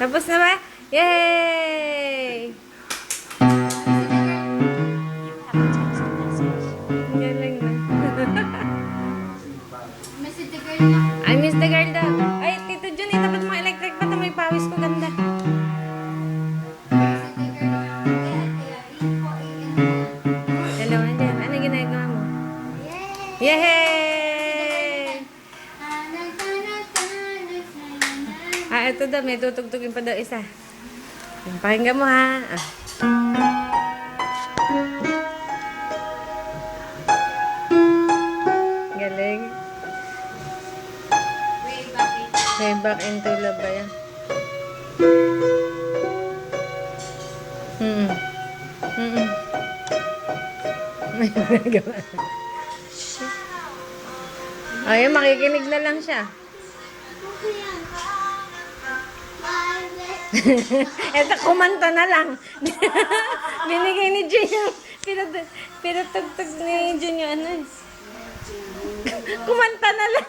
Tapos na ba? Yay! Galing na. I miss the girl daw. Ay, Tito Jun, itapat mo electric pa ito. May pawis ko ganda. Dalawa dyan. Ano ginagawa mo? Yay! Ah, ito daw. May tutugtugin pa daw isa. Pakinggan mo ha. Ah. Galing. Way back into love ba yan? May nagawa. Ayun, makikinig na lang siya. Eto, kumanta na lang. Binigay ni Jun yung pinatugtog ni Jun yung ano. Kumanta na lang.